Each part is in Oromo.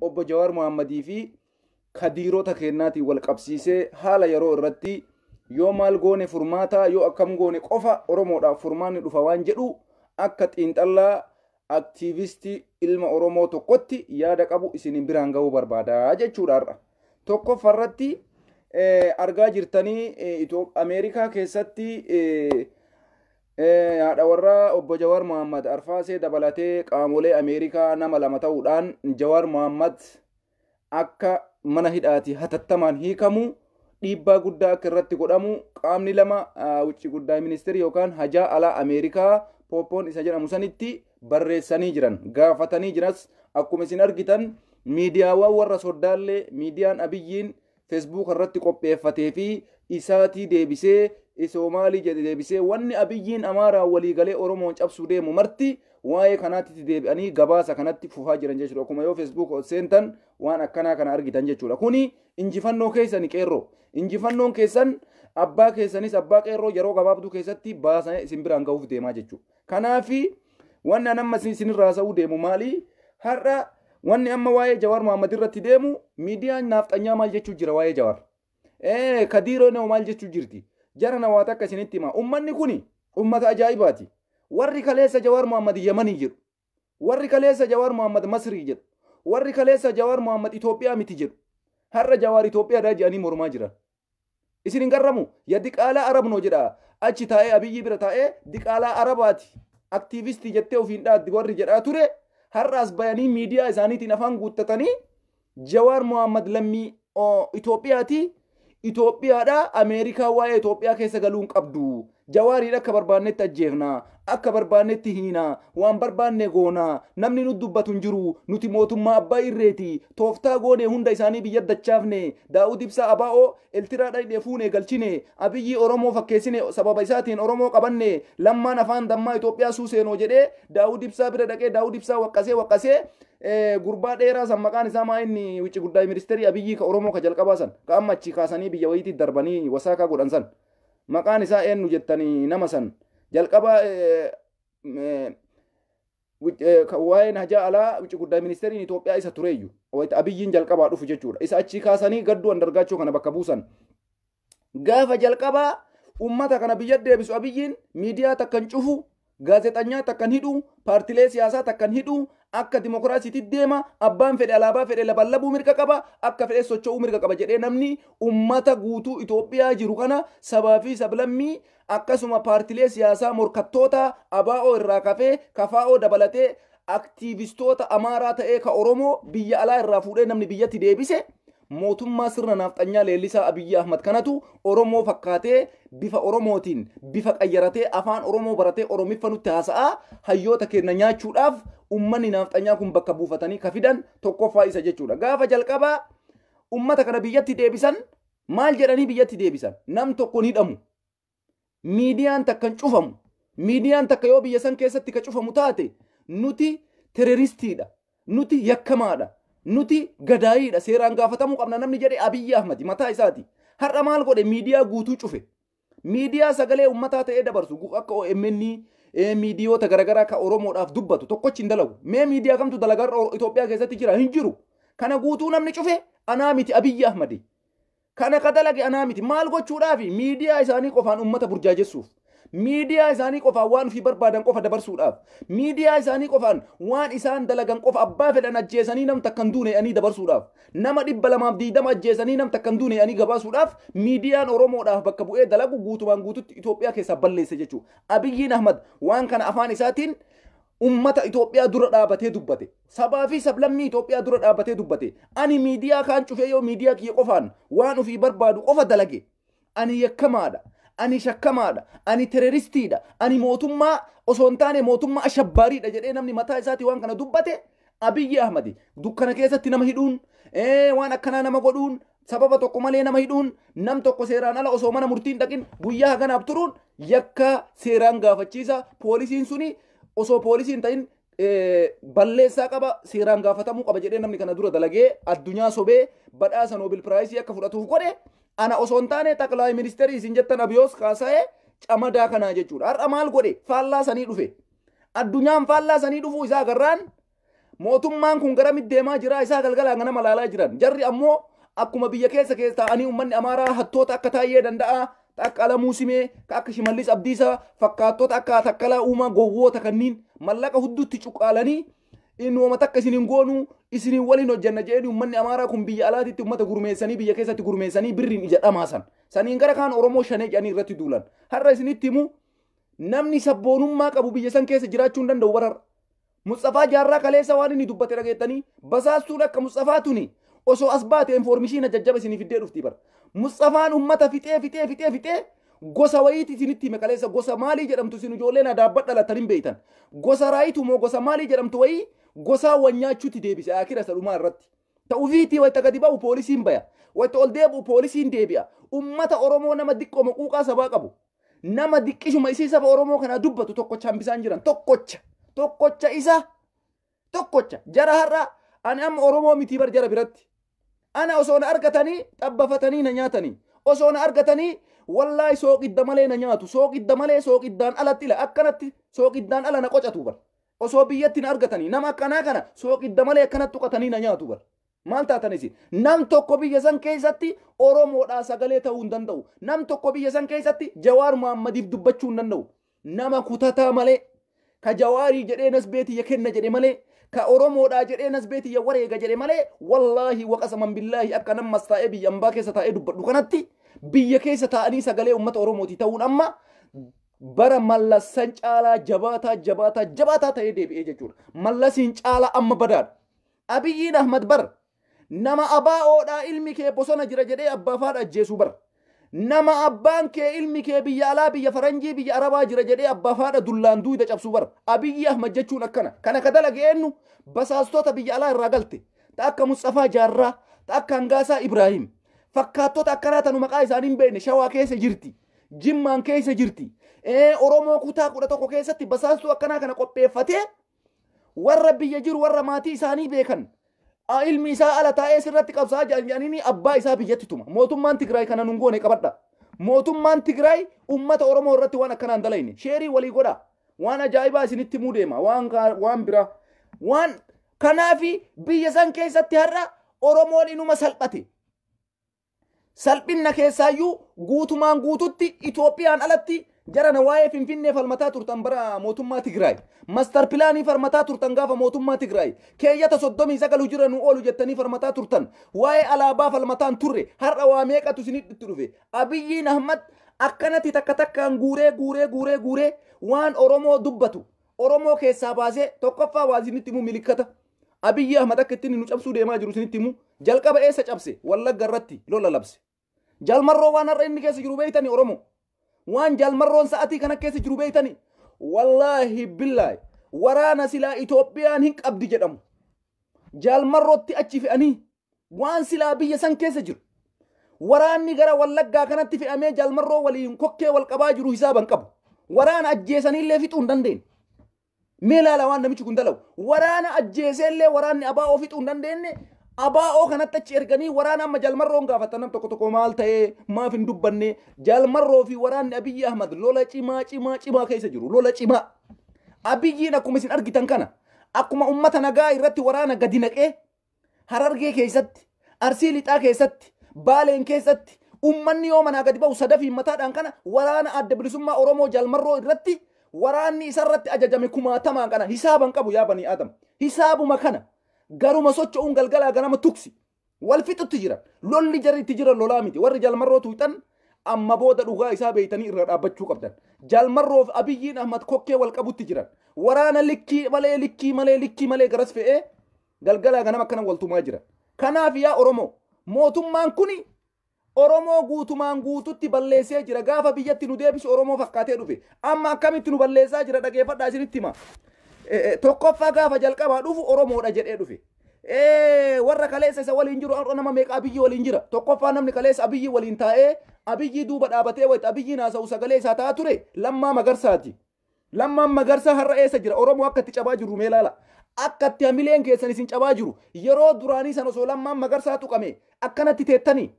obbo Jawar Muhammadii fi Kadiroota kennaatii wal qabsiisee haala yeroo irratti yoo maal goone furmaata yoo akkam goone qofa Oromoodhaaf furmaanni dhufa waan jedhu akka xiinxallaa aktiivistii ilma Oromoo tokkotti yaada qabu isin biraan ga'uu barbaada jechuudha. Tokkoffarratti argaa jirtanii Ameerikaa keessatti haadha warraa obbo Jawar Muhammad arfaasee dabalatee qaamolee Ameerikaa nama lama ta'uudhaan Jawar Muhammad akka mana hidhaati hatattamaan hiikamu dhiibbaa guddaa akka irratti godhamu qaamni lama wucci guddaa ministeerii yookaan hajaa alaa Ameerikaa Pooppoon isa jedhamu sanitti barreessanii jiran gaafatanii jiras akkuma isin argitan miidiyaawwan warra soddaallee miidiyaan Abiyyiin Facebook irratti qopheeffatee fi isaatii deebisee Soomaalii jedhe deebisee wanni Abiyyiin Amaaraa waliigalee Oromoon cabsuu deemu marti waa'ee kanaatti deebi'anii gabaasa kanatti fufaa jiran jechuudha. Akkuma yoo Facebook seentan waan akkanaa kana argitan jechuudha. Kuni injifannoo keessan qeerroo. Injifannoon keessan abbaa keessanis abbaa qeerroo yeroo gabaabduu keessatti baasanii isin biraan ga'uuf deemaa jechuudha. Kanaafi wanni amma isinirraa sa'uu deemu maali? Har'a wanni amma waa'ee Jawar Muhammad irratti deemu miidiyaan naafxanyaa maal jechuu jira waa'ee Jawar? Kadiroon maal jechuu jirti? Jara nawaata akka isinitti hima. Ummanni kuni ummata ajaa'ibaati. Warri kaleessa Jawar Muhammad Yamanii jedhu. Warri kaleessa Jawar Muhammad Masrii jedhu. Warri kaleessa Jawar Muhammad Itoophiyaa miti jedhu. Har'a Jawar Itoophiyaadhaa jedhanii mormaa jiran. Isin hin garramu? Ya diqaalaa Arabnoo jedha. Achi taa'ee Abiyyi bira taa'ee diqaalaa Arabaati. Aktiivistii jettee ofiin dhaaddi warri jedhaa ture. Har'aas bayanii miidiyaa isaaniitiin afaan guuttatanii Jawar Muhammad lammii Itoophiyaati. Itoophiyaadha Ameerikaa waa'ee Itoophiyaa keessa galuun qabdu. Jawaariidha akka barbaannetti ajjeefna. Akka barbaannetti hiina. Waan barbaanne goona. Namni nu dubbatu hin jiru. Nuti mootummaa abbaa irreeti. Tooftaa goone hunda isaanii biyya dachaafne. Daawud Ibsaa Abaa'oo Eltiraadha hidhee fuune galchine. Abiyyi Oromoo fakkeessine sababa isaatiin Oromoo qabanne. Lammaan afaan dammaa Itoophiyaa suuseenoo jedhee Daawud Ibsaa bira dhaqee Daawud Ibsaa waqqasee gurbaa dheeraa san maqaan isaa maa inni wucci guddaa ministeerii Abiyyi ka Oromoo ka jalqabaa san ka amma achi kaasanii biyya wayiitti darbanii wasaakaa godhan san maqaan isaa eenyu jettanii nama san jalqaba waa'een hajaa alaa wucci guddaa ministeeriin Itoophiyaa isa tureeyyu wayita Abiyyiin jalqabaa dhufu jechuudha. Isa achi kaasanii gadduu andargaachuu kana bakka buusan. Gaafa jalqabaa ummata kana biyya deebisu Abiyyiin miidiyaa takkan cufu gaazexanyaa takkan hidhu paartilee siyaasaa takkan hidhu akka dimokiraasiitti deema abbaan fedhe alaabaa fedhe laballabuu mirga qaba akka fedhe socho'uu mirga qaba jedhee namni ummata guutuu Itoophiyaa jiru kana sabaa fi sablammii akkasuma paartilee siyaasaa morkattoota ABO irraa kafee KFO dabalatee aktiivistoota Amaaraa ta'ee ka Oromoo biyya alaa irraa fuudhee namni biyyatti deebise mootummaa sirna naafxanyaa leellisaa Abiyyi Ahmad kanatu Oromoo fakkaatee bifa Oromootiin bifa qayyaratee afaan Oromoo baratee Oromiffa nutti haasa'aa hayyoota keenya nyaachuudhaaf ummanni naafxanyaa kun bakka buufatanii ka fidan tokkoffaa isa jechuudha. Gaafa jalqabaa ummata kana biyyatti deebisan maal jedhanii biyyatti deebisan? Nam tokko ni hidhamu. Miidiyaan takkan cufamu. Miidiyaan takka yoo biyya san keessatti ka cufamu taate nuti terroristiidha. Nuti yakkamaadha. Nuti gadaayiidha. Seeraan gaafatamuu qabna namni jedhe Abiyyi Ahmad mataa isaati. Har'a maal godhe miidiyaa guutuu cufe. Miidiyaa sagalee ummataa ta'ee dabarsu akka OMN miidiyoota garaagaraa ka Oromoodhaaf dubbatu tokkochi hin dalagu. Mee miidiyaa kamtu dalagaa Itoophiyaa keessatti jira hin jiru. Kana guutuu namni cufe anaa miti Abiyyi Ahmad. Kana ka dalage anaa miti maal gochuudhaafi miidiyaa isaanii qofaan ummata burjaajessuuf. Miidiyaa isaanii qofaan waan ofii barbaadan qofa dabarsuudhaaf. Miidiyaa isaanii qofaan waan isaan dalagan qofa abbaa fedhan ajjeesanii nam takkan duune'anii dabarsuudhaaf. Nama 220 ajjeesanii nam takkan duune'anii gabaasuudhaaf miidiyaan Oromoodhaaf bakka bu'ee dalagu guutumaan guututti Itoophiyaa keessaa balleesse jechuudha. Abiyyiin Ahmad waan kana afaan isaatiin ummata Itoophiyaa dura dhaabatee dubbate. Sabaa fi sablammii Itoophiyaa dura dhaabatee dubbate. Ani miidiyaa kaan cufee yoo miidiyaa kiyya qofaan waan ofii barbaadu qofa dalage. Ani yakkamaadha. Ani shakkamaadha. Ani terroristiidha. Ani mootummaa osoo hin taane mootummaa ashabbaariidha jedhee namni mataa isaatii waan kana dubbate Abiyyi Ahmad dukkana keessatti nama hidhuun waan akkanaa nama godhuun sababa tokko malee nama hidhuun nam tokko seeraan ala osoo mana murtiin dhaqin guyyaa haganaaf turuun yakka seeraan gaafachiisa poolisiin suni osoo poolisiin ta'in balleessaa qaba seeraan gaafatamuu qaba jedhee namni kana dura dalagee addunyaa sobee badhaasa Nobel Prize akka fudhatuuf godhe ana osoo hin taane xaqlaay ministeerii isin jettan Abiyoos kaasa'ee camadaa kanaa jechuudha. Har'a maal godhe faallaa sanii dhufe addunyaan faallaa sanii dhufuu isaa agarraan mootummaan kun gara middeemaa jira isaa galgalaa ganama laalaa jiran jarri ammoo akkuma biyya keessa taa'anii ummanni amaaraa hattoota akka taa'ee danda'a akka Alamuu Simee akka Shimallis Abdiisaa fakkaattoota akka Takkalaa Uumaa gowwoota kanniin mallaqa hudduutti cuqaalanii innuma takka isinin goonu isinin waliin hojjanna jedhanii ummanni amaaraa kun biyya alaatitti ummata gurmeessanii biyya keessatti gurmeessanii birriin ija dhamaasan saniin gara kaan Oromoo shanee jedhanii irratti duulan har'a isinitti himu namni sabboonummaa qabu biyya san keessa jiraachuu hin danda'u bararra Mustafa Jaarraa kaleessa waan inni dubbate dhageettanii basaastuun akka Mustafaa tuni osoo as baate informishiina jajjaba isinii fiddee dhufti bara Mustafaan ummata fixee gosa wayiiti isinitti hime kaleessa gosa maalii jedhamtu isin ijoolleen adaabbadha dhalatanii beeytan gosa raayitu moo gosa maalii jedhamtu wayii gosa wanyaachuutti deebise akira sadhumaa irratti ta'ufiitii wayita gadi ba'u poolisiin baya wayita ol deebi'u poolisiin deebi'a ummata Oromoo nama diqqoo maquuqaa sabaa qabu nama diqqishuma isii saba Oromoo kana dubbatu tokkocha hambisaan jiran tokkocha isa tokkocha jara har'a ani amma Oromoo miti bar jara biratti ana osoo na argatanii xabbafatanii na nyaatanii osoo na argatanii wallahi sooqidda malee na nyaatu sooqidda malee sooqiddaan alatti ila akkanatti sooqiddaan ala na qocatu bar osoo biyyatti na argatanii nama akkanaa kana sooqidda malee akkanatti tuqatanii na nyaatu bar maal taatanis nam tokko biyya san keessatti Oromoodhaa sagalee ta'uu hin danda'u nam tokko biyya san keessatti Jawaar Muhammadiif dubbachuu hin danda'u nama kutataa malee ka Jawaarii jedhee nasbeetii ya kenna jedhe malee ka Oromoodhaa jedhee nasbeetii ya wareega jedhe malee wallaahi waqasaman billaahi akka nammas taa'ee biyya ambaa keessa taa'ee dubbadhu kanatti biyya keessa taa'anii sagalee ummata Oromooti ta'uun amma bara mallassan caalaa jabaataa ta'ee deebi'ee jechuudha. Mallasiin caalaa amma badaadha. Abiyyiin Ahmad bar nama abaa'oodhaa ilmi kee bosona jira jedhee abbaa faadha ajjeesuu bar. Nama abbaan kee ilmi kee biyya alaa biyya faranjii biyya arabaa jira jedhee abbaa faadha dullaan duuda cabsuu bar. Abiyyi Ahmad jechuun akkana. Kana ka dalage eenyu basaastota biyya alaa irraa galte. Ta akka Mustafaa Jaarraa, ta akka Hangaasaa Ibraahim. Fakkaattota akkanaa tanu maqaa isaanii hin beekne Shawaa keessa jirti. Jimmaan keessa jirti. Oromoo kutaa 11 keessatti basaastuu akkanaa kana qopheeffatee warra biyya jiru warra maatii isaanii beekan. Ilmi isaa ala taa'ee sirratti qabsaa jedhanii abbaa isaa biyyatti tuma. Mootummaan Tigraay kana nun goone qabadha. Mootummaan Tigraay ummata Oromoo irratti waan akkanaan dalayne. Sheerii walii godha. Waan ajaa'ibaa isinitti himuu deema. Waan biraa. Waan kanaafi biyya san keessatti har'a Oromoon inuma salphate. Salphinna keessaayyuu guutumaan guututti Itoophiyaan alatti jarana waa'ee Finfinnee falmataa turtan bara mootummaa Tigraay. Master pilaanii falmataa turtan gaafa mootummaa Tigraay. Keeyyata 39 jira nu oolu jettanii falmataa turtan. Waa'ee alaabaa falmataan turre har'a waa meeqatu isinitti dhufe. Abiyyiin Ahmad akkanatti takka takkaan guuree waan Oromoo dubbatu. Oromoo keessaa baasee tokkoffaa waa isinitti himu milikkata. Abiyyi Ahmad akka ittiin nu cabsuu deemaa jiru isinitti himu. Jalqaba eessa cabse? Wallagga irratti lola labse. Jalmarroo waan har'a inni keessa jiru beeytani Oromoo. Waan jalmarroon sa'atii kana keessa jiru beeytani. Wallaahi billaahi waraana silaa Itoophiyaan hin qabdi jedhamu. Jalmarrootti achi fe'anii waan silaa biyya san keessa jiru. Waraanni gara Wallaggaa kanatti fe'amee jalmarroo waliin kokkee wal qabaa jiru hisaaban qabu. Waraana ajjeesaniillee fixuu hin dandeenye. Mee ilaala waan namichi kun dalagu. Waraana ajjeeseellee waraanni abaa'oo fixuu hin dandeenye. Abaa'oo kanatti achi erganii waraana amma jalmarroon gaafatan nam tokko maal ta'ee maaf hin dubbanne jalmarroo fi waraanni Abiyyi Ahmad lola cimaa keessa jiru lola cimaa. Abiyyiin akkuma isin argitan kana akkuma ummata nagaa irratti waraana gadi naqee Harargee keessatti Arsii Lixaa keessatti Baaleen keessatti ummanni yoo manaa gadi ba'u sadafii mataadhaan kana waraana adda bilisummaa Oromoo jalmarroo irratti waraanni isarratti ajajame kumaatamaan kana hisaaban qabu yaa banii Adam hisaabuma kana. Garuma socho'uun galgalaa ganama tuksi wal fixutti jira lolli jarritti jira lolaa miti warri jalmarroo tuuxan amma booda dhugaa isaa beeytanii irra dhaabbachuu qabdan jalmarroof Abiyyiin Ahmad kokkee wal qabutti jiran waraana likkii malee garas fe'ee galgalaa ganama akkana waltumaa jira kanaaf yaa Oromoo mootummaan kuni Oromoo guutumaan guututti balleessee jira gaafa biyyatti nu deebisu Oromoo fakkaatee dhufe amma akkamitti nu balleessaa jira dhageeffadhaa isinitti hima. Tokkoffaa gaafa jalqabaa dhufu Oromoodha jedhee dhufe. Warra kaleessa isa waliin jiru nama meeqa Abiyyi waliin jira. Tokkoffaa namni kaleessa Abiyyi waliin taa'ee Abiyyi duuba dhaabatee wayita Abiyyiin haasa'u sagalee isaa ta'a ture Lammaa Magarsaati. Lammaan Magarsaa har'a eessa jira? Oromoo akka itti cabaa jiru mee ilaala. Akka itti hamileen keessan isin cabaa jiru. Yeroo duraanii san osoo Lammaan Magarsaa tuqame akkanatti teettanii.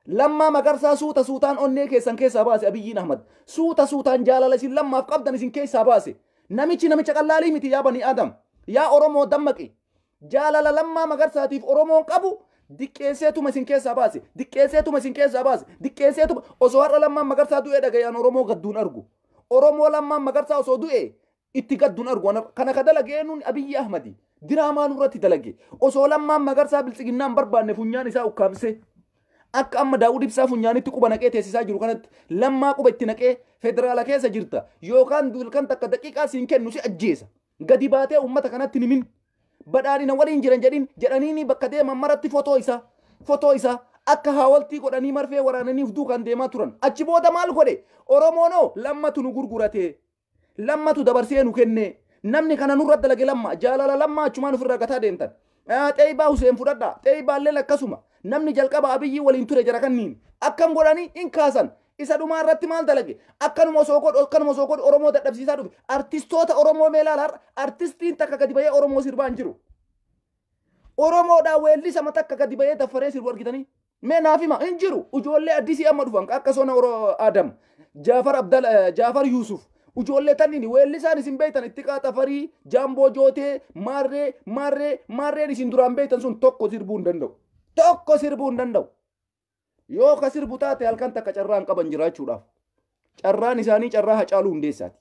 Lammaa Magarsaa suutaan onnee keessan keessaa baase Abiyyiin Ahmad. Suutaan jaalala isin lammaaf qabdan isin keessaa baase. Namicha qallaalii miti yaa banii Adam. Yaa Oromoo dammaqi. jaalala lammaa magarsaatiif oromoon qabu diqqeesseetuma isin keessaa baase diqqeesseetuma isin keessaa baase diqqeesseetuma osoo har'a lammaan magarsaa du'e dhagayaan oromoo gadduun argu oromoo lammaan magarsaa osoo du'e itti gadduun argu kana ka dalagee nuun abiyyi ahmadi diraamaa nurratti dalage osoo lammaan magarsaa bilxiginnaan barbaanne funyaan isaa ukkaamse akka amma daawud ibsaa funyaanitti quba naqee teessisaa jiru kanatti lammaa quba itti naqee federaala keessa jirta yookaan duulkan takka daqiiqaa siin kennu si ajjeesa gadi baatee ummata kanatti nimin badhaadhina waliin jiran jedhaniini bakka deeman maratti fotoo isaa akka haawaltii godhanii marfee waraananiif duukaan deemaa turan achi booda maal godhe oromoonoo lammatu nu gurgurate lammatu dabarsee nu kenne namni kana nurra dalage lamma jaalala lamma achumaan ofirraa gataa deemtan xeeybaa Huseen fudhadha xeeybaalleen akkasuma namni jalqaba abiyyi waliin ture jara kanniin akkam godhanii in kaasan isa dhumaa irratti maal dalage akkanuma osoo godhu oromoo dadhabsiisaa dhufe artistoota oromoo meelaala artistiin takka gadi bayee oromoo sirbaan jiru oromoodhaa weellisa mata takka gadi bayee daffaree sirbu argitanii mee naaf hima hin jiru ijoollee addisii amma dhufan akka sona adam jaafar yuusuf ijoollee tanniin weellisaan isin beektan itti qaxafarii jaamboo jootee maarreen isin duraan beektan sun tokko sirbuu hin danda'u yoo ka sirbu taate halkan takka carraan qaban jiraachuudhaaf carraan isaanii carraa Hacaaluu Hundeessaati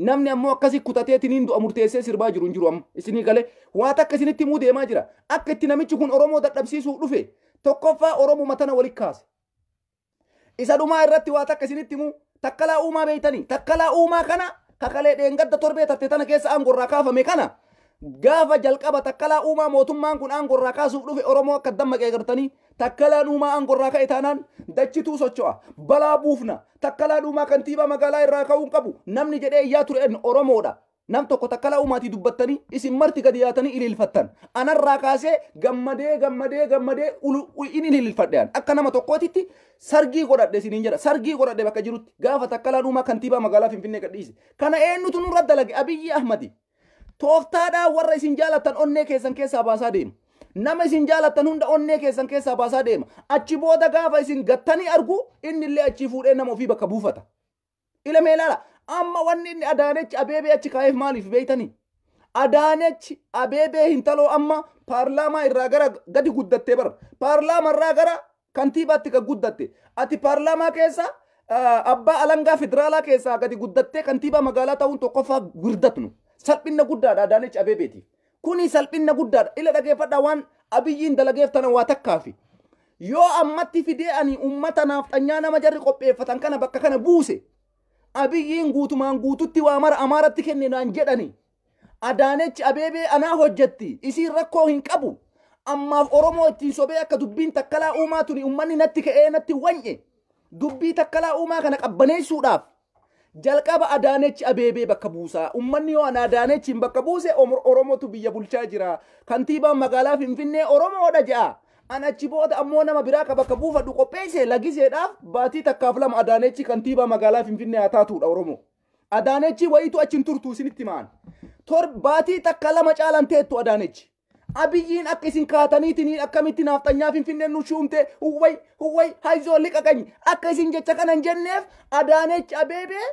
namni ammoo akkasi kutateetiniin du'a murteessee sirbaa jiru hin jiru amma isinii galee waa takka isinitti himuu deemaa jira akka itti namichi kun oromoo dadhabsiisuu dhufe tokkoffaa oromoo matana walit kaase isa dhumaa irratti waa takka isinitti himuu takkalaa uumaa beeytanii takkalaa uumaa kana kakalee dheengadda torbee tatte tana keessa aangorraa kaafame kana gaafa jalqaba takkalaa uumaa mootummaan kun aangorraa kaasuuf dhufe oromoo akka dammaqee gartanii takkalaan uumaa aangorraa ka'e taanaan dachituu socho'a balaa buufna takkalaan uumaa kantiibaa magaalaa irraa ka'uun qabu namni jedhee iyyaa ture oromoodha nam tokko takkalaa uumaatii dubbattanii isin marti gadi yaatanii ililfattan anarraa kaasee gammadee in ililfadhean akka nama tokkootitti sargii godhadhe isiniin jedha sargii godhadhe bakka jirutti gaafa takkalaan uumaa kantiibaa magaalaa Finfinnee gadhiise kana eenyutu nurra dalage abiyyi ahmadi tooftaadhaa warra isin jaalattan onnee keessan keessaa baasaa deema nama isin jaalattan hunda onnee keessan keessaa baasaa deema achi booda gaafa isin gattanii argu inni illee achi fuudhee nama ofii bakka buufata ilmee ilaala amma wanni inni Adaanechi Abeebee achi kaa'eef maaliif beeytanii Adaanechi Abeebee hintaloo amma paarlaamaa irraa gara gadi guddattee bara paarlaamaa irraa gara kantiibaatti ka guddatte ati paarlaamaa keessa abbaa alangaa federaalaa keessaa gadi guddattee kantiibaa magaalaa ta'uun tokkoffaa wirdatnu salphinna guddaadha Adaanechi Abeebeetiif kuni salphinna guddaadha ila dhageeffadha waan abiyyiin dalageef tana waa takkaafi yoo ammatti fidee ani ummata naafxanyaa nama jarri qopheeffatan kana bakka kana buuse abiyyiin guutumaan guututti waa mara amaaratti kenne naan jedhani Adaanechi Abeebee anaa hojjetti isiin rakkoo hin qabu ammaaf oromoo ittiin sobee akka dubbiin takkalaa uumaa tuni ummanni natti ka'ee natti wany'e dubbii takkalaa uumaa kana qabbaneessuudhaaf jalqaba Adaanechi Abeebee bakka buusaa ummanni yoo ana Adaanechiin bakka buuse oromootu biyya bulchaa jira kantiibaan magaalaa Finfinnee oromoodha jedha anachi booda ammoo nama biraa ka bakka buufadhu qopheesse lagiseedhaaf baatii takkaaf lama Adaanechi kantiibaa magaalaa Finfinnee haa taatuudha oromoo Adaanechi wayitu achin turtu isinitti maan baatii takka lama caalan teettu Adaanechi abiyyiin akka isin kaataniitiin akkamitti naafxanyaa Finfinneen nu shuumte huwway haizoo liqaqanyi akka isin jecha kanan jenneef Adaanechi Abeebee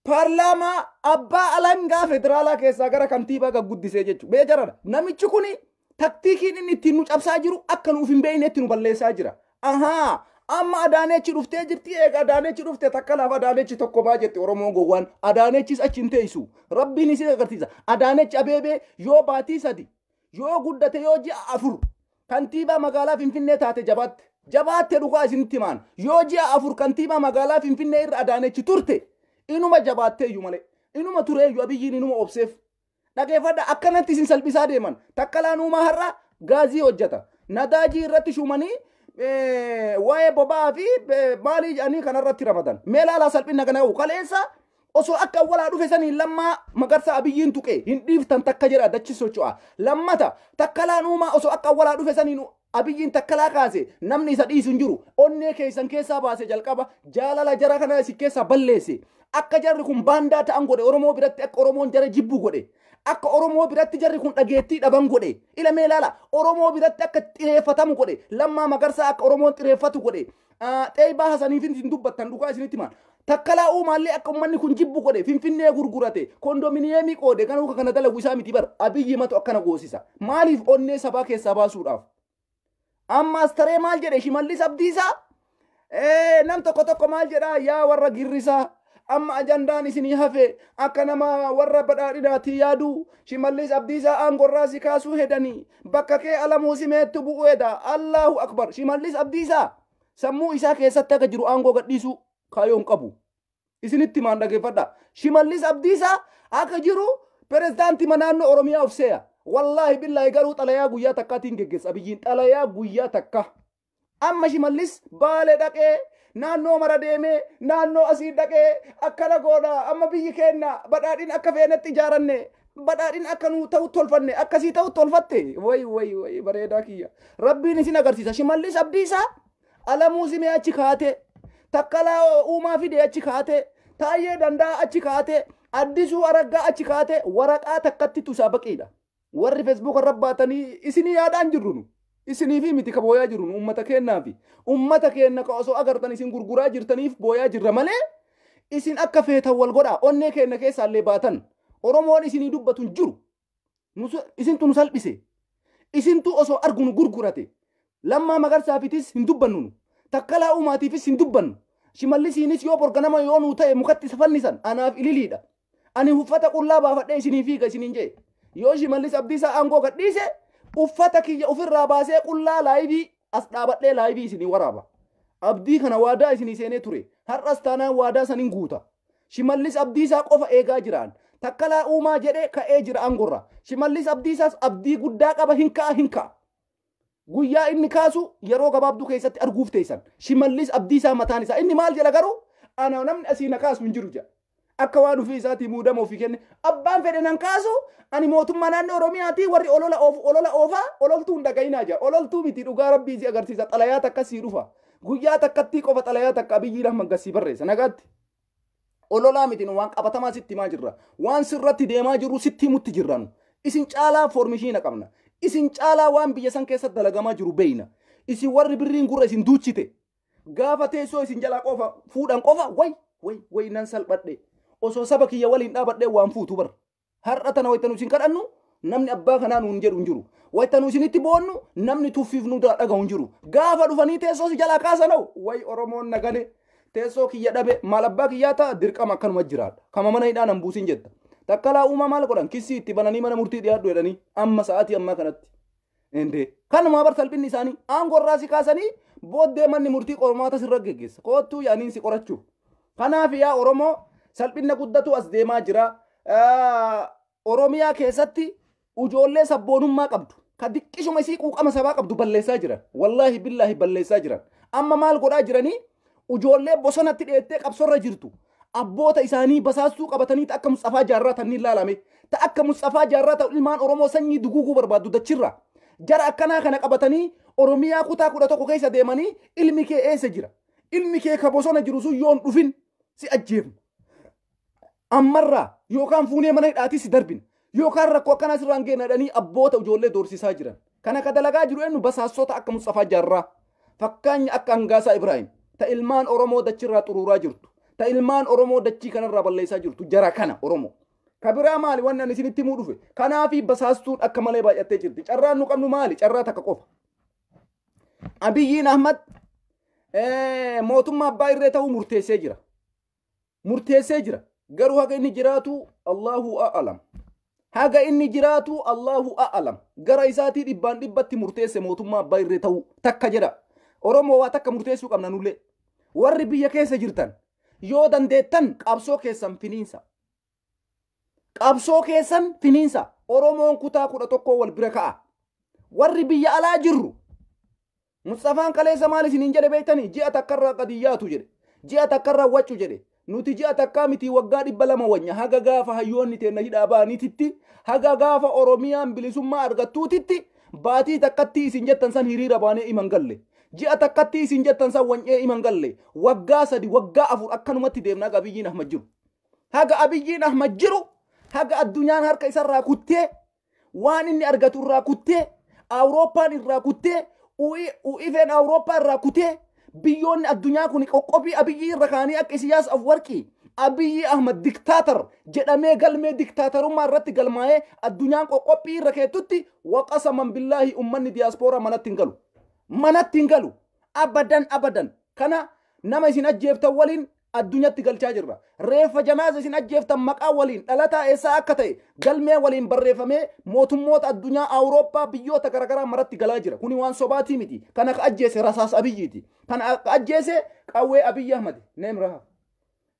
paarlaamaa abbaa alangaa federaalaa keessaa gara kantiibaa guddisee jechuudha beejarara namichi kuni taktiikiin inni ittiin nu cabsaa jiru akka nuuf hin beeynetti nu balleessaa jira ahaa amma Adaanechi dhuftee jirti eega Adaanechi dhufte takka laaf Adaanechi tokko baa jette oromoo gowwaan Adaanechis achi hin teessu rabbiin isin agarsiisa Adaanechi Abeebee yoo baatii sadi yoo guddate yoo ji'a afur kantiibaa magaalaa Finfinnee taate jabaatte dhugaa isinitti himaan yoo ji'a afur kantiibaa magaalaa Finfinnee irra Adaanechi turte inuma jabaatteeyyu malee inuma tureeyyu abiyyiin inuma obseef dhageeffadha akkanatti isin salphisaa deeman takkalaan uumaa har'a gaazii hojjeta nadaajii irratti shumanii waa'ee boba'aa fi maalii jedhanii kanarratti ramadan mee laalaa salphina kana qabu kaleessa osoo akka awwalaa dhufe saniin lammaa magarsa abiyyiin tuqee hin dhiiftan takka jedha dachi socho'a lammata takkalaan uumaa osoo akka awwalaa dhufe saniin abiyyiin takkalaa kaase namni isa dhiisu hin jiru onnee keessan keessaa baase jalqaba jaalala jara kana isin keessaa balleesse akka jarri kun baandaa ta'an godhe oromoo biratti akka oromoon jara jibbu godhe akka oromoo biratti jarri kun dhageettii dhaban godhe ila mee laala oromoo biratti akka xireeffatamu godhe lammaa magarsaa akka oromoon xireeffatu godhe xeeybaa hasaniif isin dubbattan dhugaa isinitti himan takkalaa uumaallee akka ummanni kun jibbu godhe finfinnee gurgurate kondominiyeemii qoode kan kana dalagu isaa miti bar abiyyi matu akkana goosisa maaliif onnee sabaa keessaa baasuudhaaf ammaas taree maal jedhe Shimallis Abdiisaa nam tokko maal jedha yaa warra girrisaa amma ajandaan isinii hafe akka nama warra badhaadhinaatti yaadu Shimallis Abdiisaa aangorraa si kaasuu hedanii bakka kee alamuu simeettu bu'eedha Allahu akbar Shimallis Abdiisaa sammuu isaa keessatti akka jiru aangoo gadhiisuu kaayoon qabu isinitti maan dhageeffadha Shimallis Abdiisaa akka jiru pirezidaantii naannoo Oromiyaa of seeya wallahi billahi garuu xalayaa guyyaa takkaatiin geggeessa abiyyiin xalayaa guyyaa takka amma Shimallis Baalee dhaqee naannoo mara deemee naannoo asii dhaqee akkana godha amma biyyi keenya badhaadhin akka feenetti ijaaranne badhaadhin akka nu ta'u tolfanne akkasii ta'u tolfatte way bareedaa kiyya rabbiin isin agarsiisa Shimallis Abdiisaa alamuu simee achi kaate takkalaa uumaa fide achi kaate taayyee danda'a achi kaate addisuu araggaa achi kaate waraqaa takkatti tusaa baqiidha warri feesbuuk irra baatanii isinii yaadaan jirru nu isinii fi miti ka booyaa jirru nu ummata keenya ka osoo agartan isin gurguraa jirtaniif booyaa jirra malee isin akka feetan wal godha onnee keenya keessaallee baatan Oromoon isinii dubbatu hin jiru isintu nu salphise isintu osoo argu nu gurgurate lammaa magarsaafis hin dubbannu takkalaa uumaatiifis hin dubbannu Shimallisiinis yoo borganama yoo nuu ta'e mukatti safannisan anaaf ililiidha ani uffata qullaa baafadhee isinii fiiga isiniin jee yoo Shimallis Abdiisaa aangoo gadhiise uffata kiyya ofirraa baasee qullaa laayivii as dhaabadhee laayivii isinii waraaba abdii kana waadaa isinii seenee ture har'as taanaan waadaa saniin guuta Shimallis Abdiisaa qofa eegaa jiraan takkalaa uumaa jedhee ka'ee jira aangorra Shimallis Abdiisaas abdii guddaa qaba hinkaa guyyaa inni kaasu yeroo gabaabduu keessatti arguuf teessan Shimallis Abdiisaa mataan isaa inni maal jedha garuu ana namni asii na kaasu hin jiru jedha akka waan ofii isaatii muudama ofii kenne abbaan fedhe nan kaasu ani mootummaa naannoo Oromiyaatii warri olola oofaa ololtuun dhagayinaa jedha ololtuu miti dhugaa rabbii si agarsiisa xalayaa takka sii dhufa guyyaa takkatti qofa xalayaa takka Abiyyi Ahmad gassii barreessa nagaatti ololaa miti waan qabatamaa sitti himaa jirra waan sirratti deemaa jiru sitti himutti jirran isin caalaa foormishiina qabna isin caalaa waan biyya san keessatti dalagamaa jiru beeyna isin warri birriin gurra isin duuchite gaafa teessoo isin jalaa qofa fuudhan qofa way nan salphadhe osoo saba kiyya waliin dhaabadhee waan fuutu bar har'a tana waytanu isin kadhannu namni abbaa kanaa nuun jedhu hin jiru waytanu isinitti boonnu namni tuffiif nu dhagahu hin jiru gaafa dhufanii teessoo si jalaa kaasanoo way Oromoon nagane teessoo kiyya dhabe maal abbaa kiyyaa ta'a dirqama akkanuma jiraadha kama mana hidhaan hin buusin jetta takkalaa uumaa maal godhan kissii itti bananii mana murtii dhiyaadhu jedhanii amma sa'aatii ammaa kanatti ende kanumaa bar salphinni isaanii aangorraa si kaasanii booddee manni murtii qormaata sirra geggeessa koottuu yaaniin si qorachuuf kanaaf yaa Oromoo salphinna guddatu as deemaa jira Oromiyaa keessatti ijoollee sabboonummaa qabdu ka diqqishuma isii quuqama sabaa qabdu balleessaa jiran wallahi billahi balleessaa jiran amma maal godhaa jiranii ijoollee bosonatti dheettee qabsorra jirtu abboota isaanii basaastuu qabatanii ta akka Mustafaa Jaarraa tanniin laalame ta akka Mustafaa Jaarraa ta'u ilmaan Oromoo sanyii duguuguu barbaaddu dachirra jara akkanaa kana qabatanii Oromiyaa kutaa 11 keessa deemanii ilmi kee eessa jira ilmi kee ka bosona jiru sun yoon dhufin si ajjeefna ammarraa yookaan fuunee mana hidhaatii si darbin yookaan rakkoo akkanaa sirraan geenadhanii abboota ijoollee doorsisaa jiran kana ka dalagaa jiru eenyu basaastota akka Mustafaa Jaarraa fakkaanya akka Hangaasaa Ibraahim ta ilmaan Oromoo dachirraa xuruuraa jirtu ta ilmaan Oromoo dachii kanarraa balleessaa jirtu jara kana Oromoo kabiraa maali waan ani isinitti himuu dhufe kanaafi basaastuun akka malee baay'attee jirti carraan nu qabnu maali carraa takka qofa Abiyyi Ahmad mootummaa abbaa irree ta'uu murteessee jira garuu haga inni jiraatu Allahu a'lam haga inni jiraatu Allahu a'lam gara isaatii dhibbaan dhibbatti murteesse mootummaa abbaa irree ta'uu takka jedha Oromoo waa takka murteessuu qabna nullee warri biyya keessa jirtan yoo dandeettan qabsoo keessan finiinsa Oromoon kutaa 11 wal bira ka'a warri biyya alaa jirru Mustafaan kaleessa maal isiniin jedhe beektanii ji'a takkarraa qadiyyaatu jedhe ji'a takkarraa waccu jedhe nuti ji'a takkaa miti waggaa 200 wanya haga gaafa hayyoonni teenna hidhaa baaniititti haga gaafa Oromiyaan bilisummaa argattuutitti baatii takkatti isin jettan san hiriira baanee iman galle ji'a takkatti isin jettan san wanyee iman galle waggaa 3 waggaa 4 akkanumatti deemnaa Abiyyiin Ahmad jiru haga Abiyyiin Ahmad jiru haga addunyaan harka isarraa kuttee waan inni argatu irraa kuttee Awurooppaan irraa kuttee u'ifeen Awurooppaa irraa kutee biyyoonni addunyaa kun qoqqobii abiyyi irra kaanii akka Isiyaas Afwarqii Abiyyi Ahmad diktaatar jedhamee galmee diktaatarummaa irratti galmaa'ee addunyaan qoqqobii irra keetutti waqasaman billaahi ummanni diiyaaspooraa manatti hin galu abadan kana nama isin ajjeeftan waliin addunyatti galchaa jirra. Reeffa janaaza isin ajjeeftan maqaa waliin dhalataa eessaa akka ta'e galmee waliin barreeffamee mootummoota addunyaa Awurooppaa biyyoota garaagaraa maratti galaa jira. Kuni waan sobaatii miti. Kana akka ajjeese rasaas abiyyiiti. Kana akka ajjeese qawwee Abiyyi Ahmad neem raha.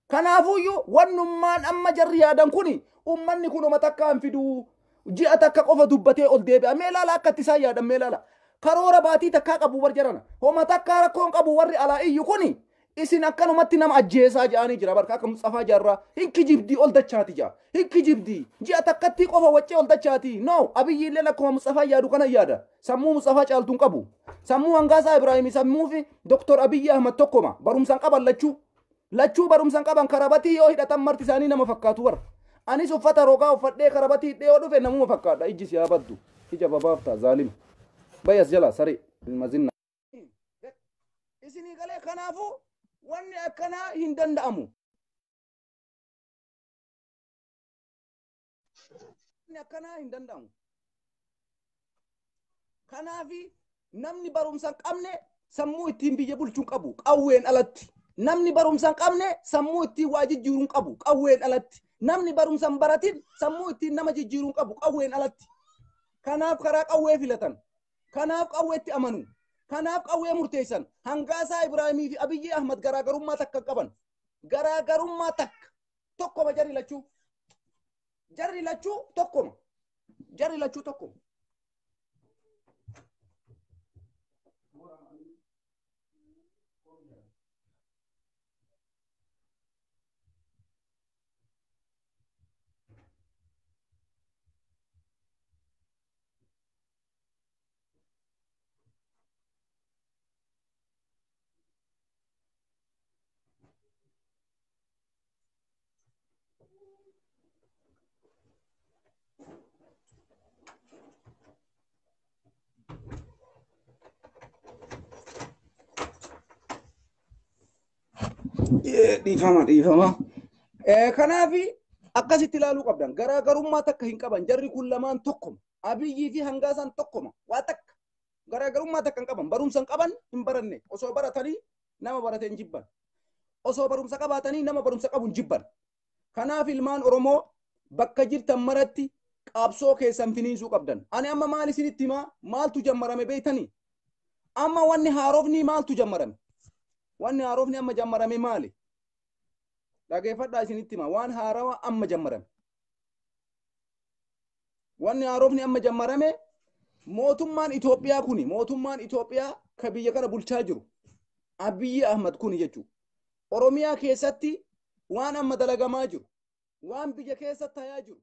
Kanaafuyyuu wannummaan amma jarri yaadan kuni ummanni kunuma takkaan fiduu ji'a takka qofa dubbatee ol deebi'a. Mee ilaala akkatti isaan yaadan mee ilaala. Karoora baatii takkaa qabu war jarana. Homa takkaa rakkoon qabu warri alaa iyyu kuni. Isin akkanumatti nama ajjeesaa jedhanii jira barka akka Mustafa Jaarraa hinki jibdii ol dachaati jaa hinki jibdii ji'a takkatti qofa waccee ol dachaati no Abiyyi illee akkuma Mustafa yaadu kana yaada sammuu Mustafa caaltuun qabu sammuu Hangaasaa Ibraahimii sammuu fi Dr. Abiyyi Ahmad tokkoma barumsaan qaban lachuu barumsaan qaban karabatii yoo hidhatan marti isaanii nama fakkaatu warra anis uffata rogaa uffadhee karabatii dhiyoo dhufe namuma fakkaadha ijji si yaabaddu ija babaafta zaalima bayas jala sari ilmazinna isinii galee kanaafuu wanni akkanaa hin danda'amu. Kanaafi namni barumsa qabne sammuu ittiin biyya bulchuun qabu qawween alatti. Namni barumsa qabne sammuu ittiin waa jijjiiruun qabu qawween alatti. Namni barumsa baratin sammuu ittiin nama jijjiiruun qabu qawween alatti. Kanaaf karaa qawwee filatan. Kanaaf qawweetti amanu. Kanaaf qawwee murteessan Hangaasaa Ibraahimii fi Abiyyi Ahmad garaagarummaa takka qaban garaagarummaa takka tokkoma jarri lachuu tokkoma. Dhiifama. Kanaafi akkasitti ilaaluu qabdan garaagarummaa takka hin qaban jarri kun lamaan tokkoma Abiyyii fi Hangaasaan tokkoma waa takka garaagarummaa takka hin qaban barumsa hin qaban hin baranne osoo baratanii nama barate hin jibban osoo barumsa qabaatanii nama barumsa qabu hin jibban. Kanaaf ilmaan Oromoo bakka jirtan maratti qaabsoo keessan finiisuu qabdan. Ani amma maal isinitti himaa maaltu jammarame beeytanii amma wanni haarofni maaltu jammarame wanni haarofni amma jammarame maali? Dhageeffadhaa isinitti himaa waan haarawaa amma jammarame. Wanni haarofni amma jammarame mootummaan Itoophiyaa kuni mootummaan Itoophiyaa ka biyya kana bulchaa jiru Abiyyi Ahmad kuni jechuudha. Oromiyaa keessatti waan amma dalagamaa jiru waan biyya keessatti tayaa jiru